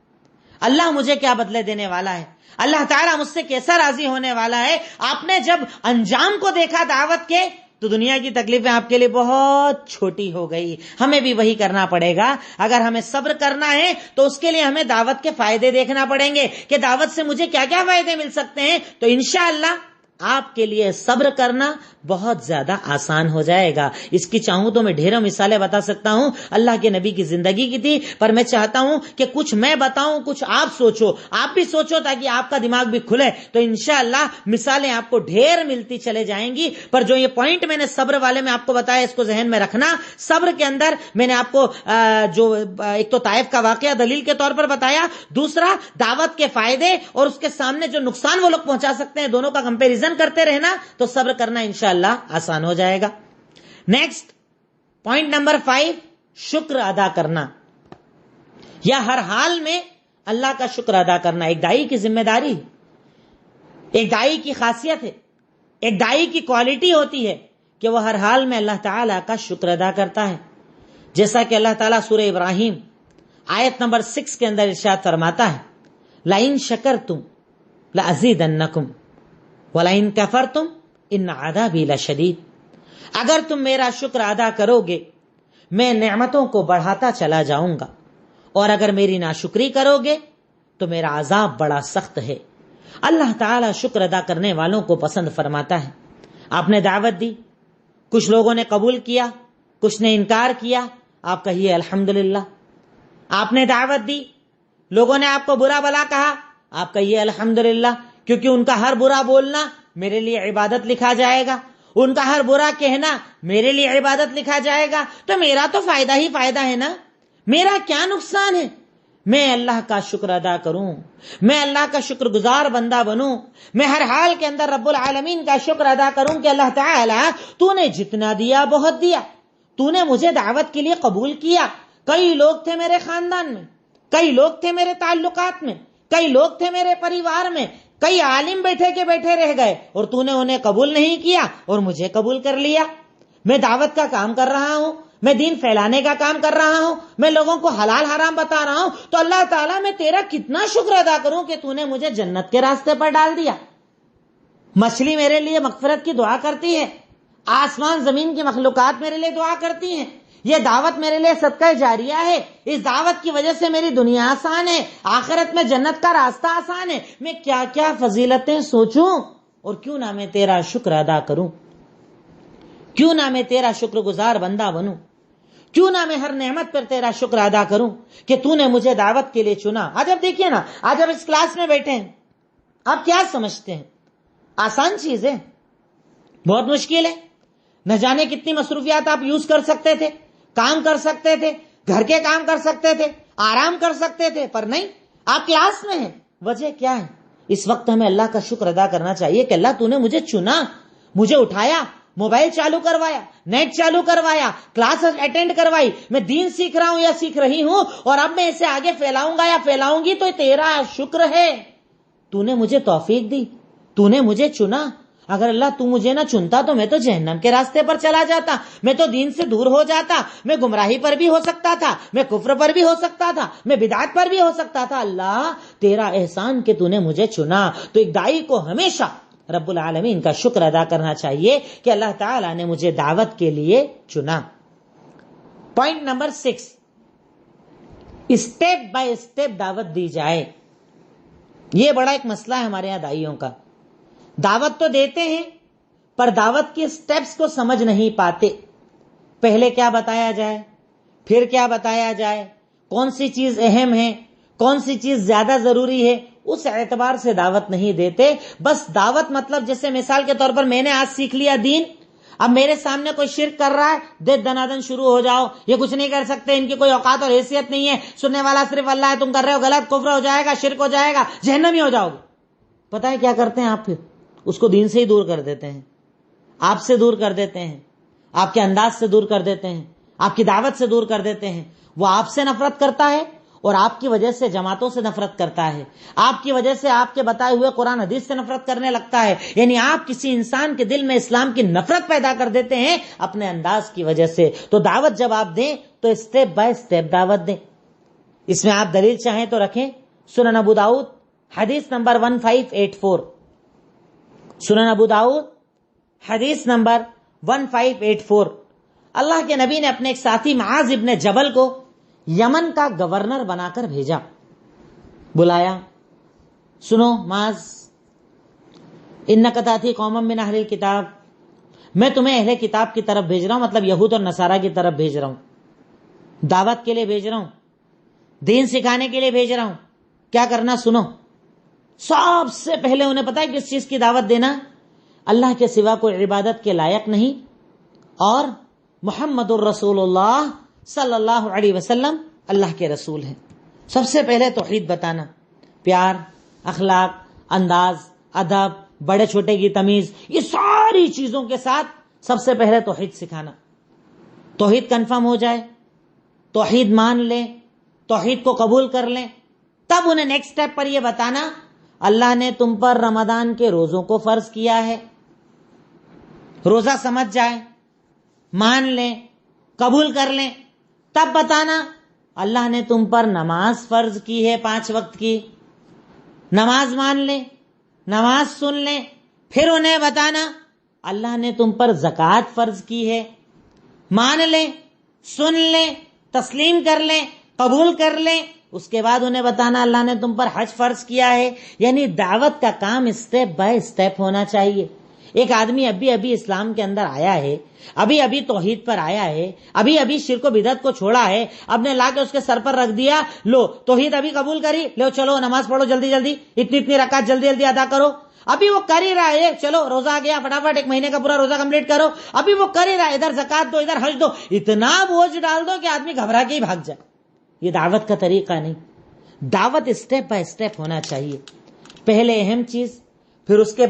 Speaker 1: اللہ مجھے کیا بدلے دینے والا ہے, اللہ تعالیٰ مجھ سے کیسا راضی ہونے والا ہے. آپ نے جب انجام کو دیکھا دعوت کے تو دنیا کی تکلیفیں آپ کے لیے بہت چھوٹی ہو گئی. ہمیں بھی وہی کرنا پڑے گا. اگر ہمیں صبر کرنا ہے تو اس کے لیے ہمیں دعوت کے فائدے دیکھنا پڑیں گے کہ دعوت سے مجھے کیا کیا فائدے مل سکتے ہیں. تو انشاءاللہ آپ کے لیے صبر کرنا بہت زیادہ آسان ہو جائے گا. اس کی چاہوں تو میں ڈھیروں مثالیں بتا سکتا ہوں, اللہ کے نبی کی زندگی کی تھی, پر میں چاہتا ہوں کہ کچھ میں بتاؤں کچھ آپ سوچو, آپ بھی سوچو تاکہ آپ کا دماغ بھی کھلے. تو انشاءاللہ مثالیں آپ کو ڈھیر ملتی چلے جائیں گی. پر جو یہ پوائنٹ میں نے صبر والے میں آپ کو بتایا اس کو ذہن میں رکھنا. صبر کے اندر میں نے آپ کو جو ایک تو طائف کا واقعہ دلیل کے طور پر بتایا, دوسرا دعوت کے فائدے اور اس کے سامنے جو نقصان وہ لوگ پہنچا سکتے ہیں, دونوں کا کمپیریزن کرتے رہنا تو صبر کرنا انشاءاللہ آسان ہو جائے گا. نیکسٹ پوائنٹ نمبر 5, شکر ادا کرنا یا ہر حال میں اللہ کا شکر ادا کرنا ایک دائی کی ذمہ داری, ایک دائی کی خاصیت ہے, ایک دائی کی کوالٹی ہوتی ہے کہ وہ ہر حال میں اللہ تعالیٰ کا شکر ادا کرتا ہے. جیسا کہ اللہ تعالیٰ سورہ ابراہیم آیت نمبر 6 کے اندر ارشاد فرماتا ہے, لَإِن شَكَرْتُمْ لَأَزِيدَنَّكُمْ وَلَئِن كَفَرْتُمْ إِنَّ عَذَابِي لَشَدِيدٌ. اگر تم میرا شکر ادا کرو گے میں نعمتوں کو بڑھاتا چلا جاؤں گا, اور اگر میری ناشکری کرو گے تو میرا عذاب بڑا سخت ہے. اللہ تعالیٰ شکر ادا کرنے والوں کو پسند فرماتا ہے. آپ نے دعوت دی, کچھ لوگوں نے قبول کیا, کچھ نے انکار کیا, آپ کہیے الحمدللہ. آپ نے دعوت دی, لوگوں نے آپ کو برا بلا کہا, آپ کہیے الحمدللہ, کیونکہ ان کا ہر برا بولنا میرے لیے عبادت لکھا جائے گا, ان کا ہر برا کہنا میرے لیے عبادت لکھا جائے گا. تو میرا تو فائدہ ہی فائدہ ہے نا, میرا کیا نقصان ہے. میں اللہ کا شکر ادا کروں, میں اللہ کا شکر گزار بندہ بنوں, میں ہر حال کے اندر رب العالمین کا شکر ادا کروں کہ اللہ تعالیٰ تو نے جتنا دیا بہت دیا, تو نے مجھے دعوت کے لیے قبول کیا. کئی لوگ تھے میرے خاندان میں, کئی لوگ تھے میرے تعلقات میں, کئی لوگ تھے میرے پریوار میں, کئی عالم بیٹھے کے بیٹھے رہ گئے اور تو نے انہیں قبول نہیں کیا اور مجھے قبول کر لیا. میں دعوت کا کام کر رہا ہوں, میں دین پھیلانے کا کام کر رہا ہوں, میں لوگوں کو حلال حرام بتا رہا ہوں, تو اللہ تعالیٰ میں تیرا کتنا شکر ادا کروں کہ تو نے مجھے جنت کے راستے پر ڈال دیا. مچھلی میرے لیے مغفرت کی دعا کرتی ہے، آسمان زمین کی مخلوقات میرے لیے دعا کرتی ہیں، یہ دعوت میرے لیے صدقہ جاریہ ہے، اس دعوت کی وجہ سے میری دنیا آسان ہے، آخرت میں جنت کا راستہ آسان ہے، میں کیا کیا فضیلتیں سوچوں اور کیوں نہ میں تیرا شکر ادا کروں، کیوں نہ میں تیرا شکر گزار بندہ بنوں، کیوں نہ میں ہر نعمت پر تیرا شکر ادا کروں کہ تو نے مجھے دعوت کے لیے چنا۔ آج اب دیکھیے نا، آج اب اس کلاس میں بیٹھے ہیں، آپ کیا سمجھتے ہیں؟ آسان چیز ہے؟ بہت مشکل ہے؟ نہ جانے کتنی مصروفیات آپ یوز کر سکتے تھے، کام کر سکتے تھے، گھر کے کام کر سکتے تھے، آرام کر سکتے تھے، پر نہیں، آپ کلاس میں ہیں۔ وجہ کیا ہے؟ اس وقت ہمیں اللہ کا شکر ادا کرنا چاہیے کہ اللہ تو نے مجھے چنا، مجھے اٹھایا، موبائل چالو کروایا، نیٹ چالو کروایا، کلاس اٹینڈ کروائی، میں دین سیکھ رہا ہوں یا سیکھ رہی ہوں، اور اب میں اسے آگے پھیلاؤں گا یا پھیلاؤں گی تو تیرا شکر ہے، تو نے مجھے توفیق دی، تو نے مجھے چنا۔ اگر اللہ تو مجھے نہ چنتا تو میں تو جہنم کے راستے پر چلا جاتا، میں تو دین سے دور ہو جاتا، میں گمراہی پر بھی ہو سکتا تھا، میں کفر پر بھی ہو سکتا تھا، میں بدعت پر بھی ہو سکتا تھا۔ اللہ تیرا احسان کہ تو نے مجھے چنا۔ تو ایک داعی کو ہمیشہ رب العالمین کا شکر ادا کرنا چاہیے کہ اللہ تعالیٰ نے مجھے دعوت کے لیے چنا۔ Point number 6، step by step دعوت دی جائے۔ یہ بڑا ایک مسئلہ ہے ہمارے یہاں داعیوں کا، دعوت تو دیتے ہیں پر دعوت کے سٹیپس کو سمجھ نہیں پاتے، پہلے کیا بتایا جائے، پھر کیا بتایا جائے، کون سی چیز اہم ہے، کون سی چیز زیادہ ضروری ہے، اس اعتبار سے دعوت نہیں دیتے۔ بس دعوت مطلب جیسے مثال کے طور پر میں نے آج سیکھ لیا دین، اب میرے سامنے کوئی شرک کر رہا ہے، دے دنادن شروع ہو جاؤ، یہ کچھ نہیں کر سکتے، ان کی کوئی اوقات اور حیثیت نہیں ہے، سننے والا صرف اللہ ہے، تم کر رہے ہو غلط، کفر ہو جائے گا، شرک ہو جائے گا، جہنمی ہو جاؤ گے۔ پتہ ہے کیا کرتے ہیں آپ؟ پھر اس کو دین سے ہی دور کر دیتے ہیں، آپ سے دور کر دیتے ہیں، آپ کے انداز سے دور کر دیتے ہیں، آپ کی دعوت سے دور کر دیتے ہیں۔ وہ آپ سے نفرت کرتا ہے اور آپ کی وجہ سے جماعتوں سے نفرت کرتا ہے، آپ کی وجہ سے آپ کے بتائے ہوئے قرآن حدیث سے نفرت کرنے لگتا ہے، یعنی آپ کسی انسان کے دل میں اسلام کی نفرت پیدا کر دیتے ہیں اپنے انداز کی وجہ سے۔ تو دعوت جب آپ دیں تو اسٹیپ بائی اسٹیپ دعوت دیں۔ اس میں آپ دلیل چاہیں تو رکھیں، سنن ابو داؤد حدیث نمبر 1584، سنن ابو داؤد حدیث نمبر 1584۔ اللہ کے نبی نے اپنے ایک ساتھی معاذ ابن جبل کو یمن کا گورنر بنا کر بھیجا، بلایا، سنو معاذ، انک تاتی قوما من اہل الکتاب، میں تمہیں اہل کتاب کی طرف بھیج رہا ہوں، مطلب یہود اور نصارہ کی طرف بھیج رہا ہوں، دعوت کے لیے بھیج رہا ہوں، دین سکھانے کے لیے بھیج رہا ہوں، کیا کرنا سنو۔ سب سے پہلے انہیں پتا ہے کس چیز کی دعوت دینا؟ اللہ کے سوا کوئی عبادت کے لائق نہیں، اور محمد الرسول اللہ صلی اللہ علیہ وسلم اللہ کے رسول ہیں۔ سب سے پہلے توحید بتانا، پیار، اخلاق، انداز، ادب، بڑے چھوٹے کی تمیز، یہ ساری چیزوں کے ساتھ سب سے پہلے توحید سکھانا۔ توحید کنفرم ہو جائے، توحید مان لیں، توحید کو قبول کر لیں، تب انہیں نیکسٹ سٹیپ پر یہ بتانا اللہ نے تم پر رمضان کے روزوں کو فرض کیا ہے، روزہ سمجھ جائے، مان لیں، قبول کر لیں، تب بتانا اللہ نے تم پر نماز فرض کی ہے 5 وقت کی، نماز مان لیں، نماز سن لیں، پھر انہیں بتانا اللہ نے تم پر زکوٰۃ فرض کی ہے، مان لیں، سن لیں، تسلیم کر لیں، قبول کر لیں، اس کے بعد انہیں بتانا اللہ نے تم پر حج فرض کیا ہے۔ یعنی دعوت کا کام اسٹیپ بائی اسٹیپ ہونا چاہیے۔ ایک آدمی ابھی اسلام کے اندر آیا ہے، ابھی توحید پر آیا ہے، ابھی شرک و بدعت کو چھوڑا ہے، اب نے لا کے اس کے سر پر رکھ دیا، لو توحید ابھی قبول کری، لو چلو نماز پڑھو جلدی جلدی، اتنی رکعت جلدی جلدی ادا کرو، ابھی وہ کر ہی رہا ہے، چلو روزہ آ گیا فٹافٹ 1 مہینے کا پورا روزہ کمپلیٹ کرو، ابھی وہ کر ہی رہا ہے، ادھر زکوٰۃ دو ادھر حج دو، اتنا بوجھ ڈال دو کہ آدمی گھبرا کے ہی بھاگ جائے۔ یہ دعوت کا طریقہ نہیں۔ دعوت اسٹیپ بائی اسٹیپ ہونا چاہیے، پہلے اہم چیز، پھر اس کے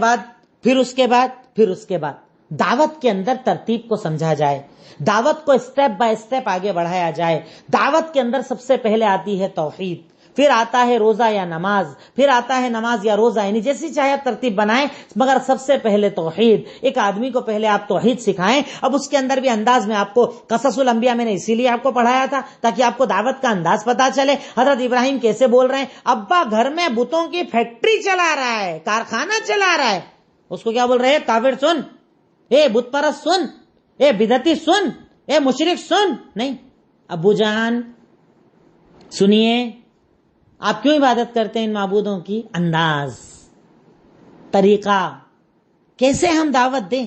Speaker 1: بعد دعوت کے اندر ترتیب کو سمجھا جائے، دعوت کو اسٹیپ بائی اسٹیپ آگے بڑھایا جائے۔ دعوت کے اندر سب سے پہلے آتی ہے توحید، پھر آتا ہے روزہ یا نماز، پھر آتا ہے نماز یا روزہ، یعنی جیسی چاہے ترتیب بنائیں، مگر سب سے پہلے توحید۔ ایک آدمی کو پہلے آپ توحید سکھائیں۔ اب اس کے اندر بھی انداز میں آپ کو قصص الانبیاء میں نے اسی لیے آپ کو پڑھایا تھا تاکہ آپ کو دعوت کا انداز پتا چلے۔ حضرت ابراہیم کیسے بول رہے ہیں، ابا گھر میں بتوں کی فیکٹری چلا رہا ہے، کارخانہ چلا رہا ہے، اس کو کیا بول رہے ہیں؟ کافر سن، اے بت پرست سن، اے بدعتی سن، اے مشرک سن. نہیں، ابو جان سنیے، آپ کیوں عبادت کرتے ہیں ان معبودوں کی؟ انداز، طریقہ، کیسے ہم دعوت دیں.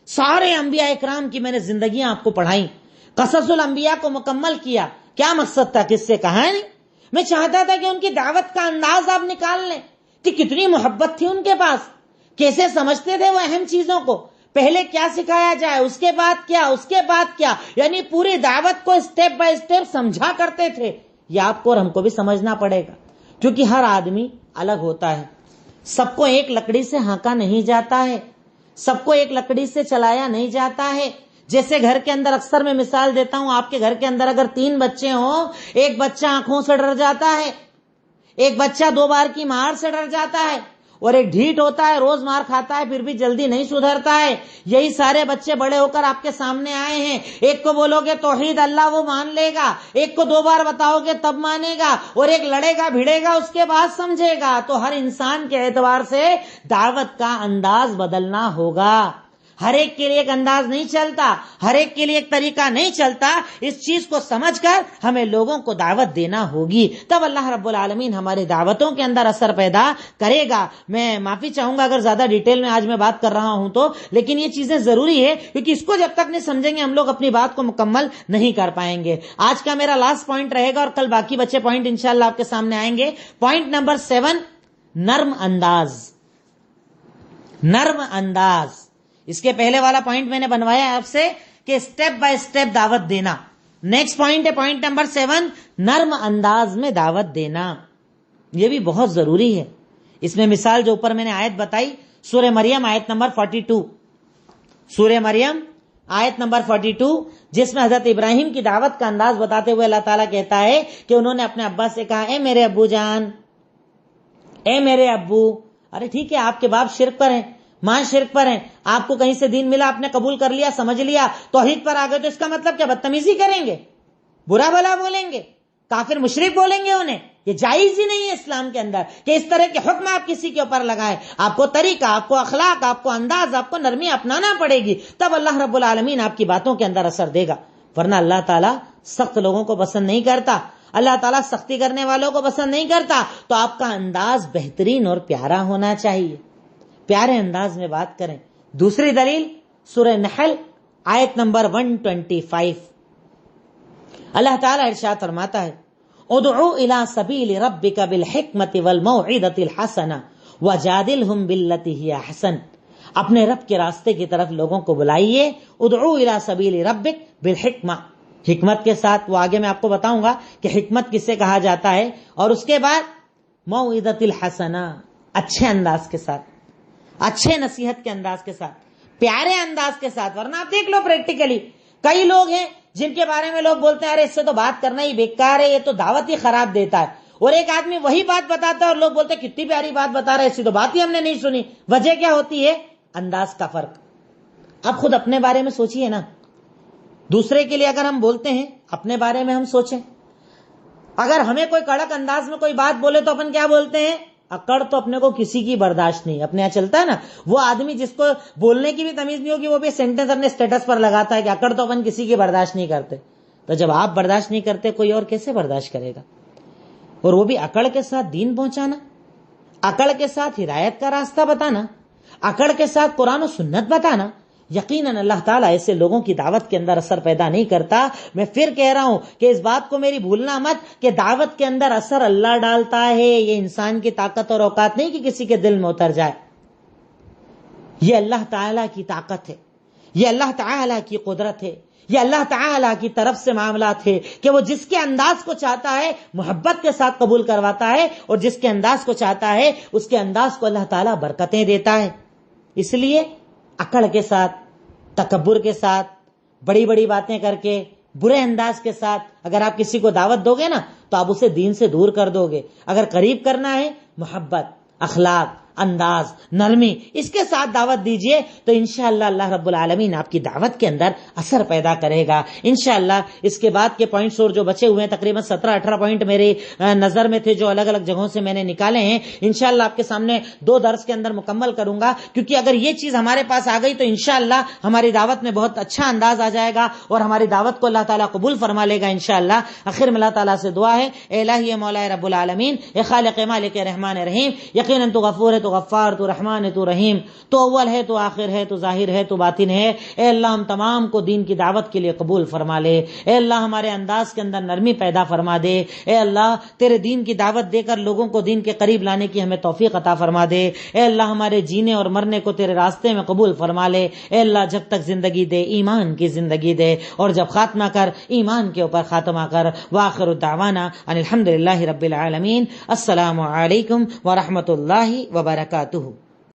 Speaker 1: سارے انبیاء اکرام کی میں نے زندگیاں آپ کو پڑھائی، قصص الانبیاء کو مکمل کیا. کیا مقصد تھا؟ کس سے کہانی؟ میں چاہتا تھا کہ ان کی دعوت کا انداز آپ نکال لیں کہ کتنی محبت تھی ان کے پاس، کیسے سمجھتے تھے وہ اہم چیزوں کو، پہلے کیا سکھایا جائے، اس کے بعد کیا، اس کے بعد کیا، یعنی پوری دعوت کو اسٹیپ بائی اسٹیپ سمجھا کرتے تھے. یہ آپ کو اور ہم کو بھی سمجھنا پڑے گا، کیونکہ ہر آدمی الگ ہوتا ہے. سب کو ایک لکڑی سے ہانکا نہیں جاتا ہے، سب کو ایک لکڑی سے چلایا نہیں جاتا ہے. جیسے گھر کے اندر اکثر میں مثال دیتا ہوں، آپ کے گھر کے اندر اگر 3 بچے ہوں، ایک بچہ آنکھوں سے ڈر جاتا ہے، ایک بچہ 2 بار کی مار سے ڈر جاتا ہے، اور ایک ڈھیٹ ہوتا ہے، روز مار کھاتا ہے پھر بھی جلدی نہیں سدھرتا ہے. یہی سارے بچے بڑے ہو کر آپ کے سامنے آئے ہیں. ایک کو بولو گے توحید اللہ، وہ مان لے گا، ایک کو 2 بار بتاؤ گے تب مانے گا، اور ایک لڑے گا بھیڑے گا اس کے بعد سمجھے گا. تو ہر انسان کے اعتبار سے دعوت کا انداز بدلنا ہوگا. ہر ایک کے لیے ایک انداز نہیں چلتا، ہر ایک کے لیے ایک طریقہ نہیں چلتا. اس چیز کو سمجھ کر ہمیں لوگوں کو دعوت دینا ہوگی، تب اللہ رب العالمین ہماری دعوتوں کے اندر اثر پیدا کرے گا. میں معافی چاہوں گا اگر زیادہ ڈیٹیل میں آج میں بات کر رہا ہوں تو، لیکن یہ چیزیں ضروری ہے، کیونکہ اس کو جب تک نہیں سمجھیں گے ہم لوگ اپنی بات کو مکمل نہیں کر پائیں گے. آج کا میرا لاسٹ پوائنٹ رہے گا اور کل باقی بچے پوائنٹ انشاءاللہ آپ کے سامنے آئیں گے. پوائنٹ نمبر 7، نرم انداز. نرم انداز. اس کے پہلے والا پوائنٹ میں نے بنوایا ہے آپ سے کہ اسٹیپ بائی اسٹیپ دعوت دینا. نیکسٹ پوائنٹ ہے پوائنٹ نمبر 7، نرم انداز میں دعوت دینا. یہ بھی بہت ضروری ہے. اس میں مثال جو اوپر میں نے آیت بتائی، سورہ مریم آیت نمبر 42، سورہ مریم آیت نمبر 42، جس میں حضرت ابراہیم کی دعوت کا انداز بتاتے ہوئے اللہ تعالیٰ کہتا ہے کہ انہوں نے اپنے ابا سے کہا، اے میرے ابو جان، اے میرے ابو. ارے ٹھیک ہے، آپ کے باپ شرک پر ہیں، ماں شرک پر ہیں، آپ کو کہیں سے دین ملا، آپ نے قبول کر لیا، سمجھ لیا، توحید پر آ گئے، تو اس کا مطلب کیا بدتمیزی کریں گے، برا بھلا بولیں گے، کافر مشرک بولیں گے انہیں؟ یہ جائز ہی نہیں ہے اسلام کے اندر کہ اس طرح کے حکم آپ کسی کے اوپر لگائیں. آپ کو طریقہ، آپ کو اخلاق، آپ کو انداز، آپ کو نرمی اپنانا پڑے گی، تب اللہ رب العالمین آپ کی باتوں کے اندر اثر دے گا. ورنہ اللہ تعالیٰ سخت لوگوں کو پسند نہیں کرتا، اللہ تعالیٰ سختی کرنے والوں کو پسند نہیں کرتا. تو آپ کا انداز بہترین اور پیارا ہونا چاہیے، پیارے انداز میں بات کریں. دوسری دلیل سورہ نحل آیت نمبر 125، اللہ تعالیٰ ارشاد فرماتا ہے، ادعو الی سبیل ربک بالحکمت والموعظۃ الحسنہ وجادلہم باللتی ہی احسن. اپنے رب کے راستے کی طرف لوگوں کو بلائیے. ادعو الی سبیل ربک بالحکمہ، حکمت کے ساتھ. وہ آگے میں آپ کو بتاؤں گا کہ حکمت کسے کہا جاتا ہے. اور اس کے بعد موعظۃ الحسنہ، اچھے انداز کے ساتھ، اچھے نصیحت کے انداز کے ساتھ، پیارے انداز کے ساتھ. ورنہ آپ دیکھ لو پریکٹیکلی کئی لوگ ہیں جن کے بارے میں لوگ بولتے ہیں ارے اس سے تو بات کرنا ہی بیکار ہے، یہ تو دعوت ہی خراب دیتا ہے. اور ایک آدمی وہی بات بتاتا ہے اور لوگ بولتے ہیں کتنی پیاری بات بتا رہے ہیں، اس سے تو بات ہی ہم نے نہیں سنی. وجہ کیا ہوتی ہے؟ انداز کا فرق. اب خود اپنے بارے میں سوچئے نا، دوسرے کے لیے اگر ہم بولتے ہیں، اپنے بارے میں ہم سوچیں. اگر ہمیں کوئی کڑک انداز میں کوئی بات بولے تو اپن کیا بولتے ہیں؟ اکڑ تو اپنے کو کسی کی برداشت نہیں. اپنے یہاں چلتا ہے نا، وہ آدمی جس کو بولنے کی بھی تمیز نہیں ہوگی وہ بھی سینٹنس اپنے سٹیٹس پر لگاتا ہے کہ اکڑ تو اپن کسی کی برداشت نہیں کرتے. تو جب آپ برداشت نہیں کرتے کوئی اور کیسے برداشت کرے گا؟ اور وہ بھی اکڑ کے ساتھ دین پہنچانا، اکڑ کے ساتھ ہدایت کا راستہ بتانا، اکڑ کے ساتھ قرآن و سنت بتانا. یقیناً اللہ تعالیٰ ایسے لوگوں کی دعوت کے اندر اثر پیدا نہیں کرتا. میں پھر کہہ رہا ہوں کہ اس بات کو میری بھولنا مت کہ دعوت کے اندر اثر اللہ ڈالتا ہے. یہ انسان کی طاقت اور اوقات نہیں کہ کسی کے دل میں اتر جائے. یہ اللہ تعالیٰ کی طاقت ہے، یہ اللہ تعالیٰ کی قدرت ہے، یہ اللہ تعالیٰ کی طرف سے معاملات ہے کہ وہ جس کے انداز کو چاہتا ہے محبت کے ساتھ قبول کرواتا ہے، اور جس کے انداز کو چاہتا ہے اس کے انداز کو اللہ تعالیٰ برکتیں دیتا ہے. اس لیے اکڑ کے ساتھ، تکبر کے ساتھ، بڑی بڑی باتیں کر کے، برے انداز کے ساتھ اگر آپ کسی کو دعوت دو گے نا تو آپ اسے دین سے دور کر دو گے. اگر قریب کرنا ہے، محبت، اخلاق، انداز، نرمی، اس کے ساتھ دعوت دیجئے تو انشاءاللہ اللہ رب العالمین آپ کی دعوت کے اندر اثر پیدا کرے گا انشاءاللہ۔ اس کے بعد کے پوائنٹس اور جو بچے ہوئے ہیں تقریباً 17-18 پوائنٹ میرے نظر میں تھے جو الگ الگ جگہوں سے میں نے نکالے ہیں، انشاءاللہ آپ کے سامنے 2 درس کے اندر مکمل کروں گا، کیونکہ اگر یہ چیز ہمارے پاس آ گئی تو انشاءاللہ ہماری دعوت میں بہت اچھا انداز آ جائے گا اور ہماری دعوت کو اللہ تعالیٰ قبول فرما لے گا انشاءاللہ۔ آخر میں اللہ تعالیٰ سے دعا ہے، اے الہی مولا رب العالمین، اے خالق مالک رحمان رحیم، یقیناً تو غفور ہے، تو غفار، تو رحمان ہے، تو رحیم، تو اول ہے، تو آخر ہے، تو ظاہر ہے، تو باطن ہے۔ اے اللہ ہم تمام کو دین کی دعوت کے لیے قبول فرما لے، اے اللہ ہمارے انداز کے اندر نرمی پیدا فرما دے، اے اللہ تیرے دین کی دعوت دے کر لوگوں کو دین کے قریب لانے کی ہمیں توفیق عطا فرما دے، اے اللہ ہمارے جینے اور مرنے کو تیرے راستے میں قبول فرما لے، اے اللہ جب تک زندگی دے ایمان کی زندگی دے، اور جب خاتمہ کر ایمان کے اوپر خاتمہ کر۔ وآخر الدعوانا ان الحمدللہ رب العالمین۔ السلام علیکم ورحمۃ اللہ وبرکاتہ۔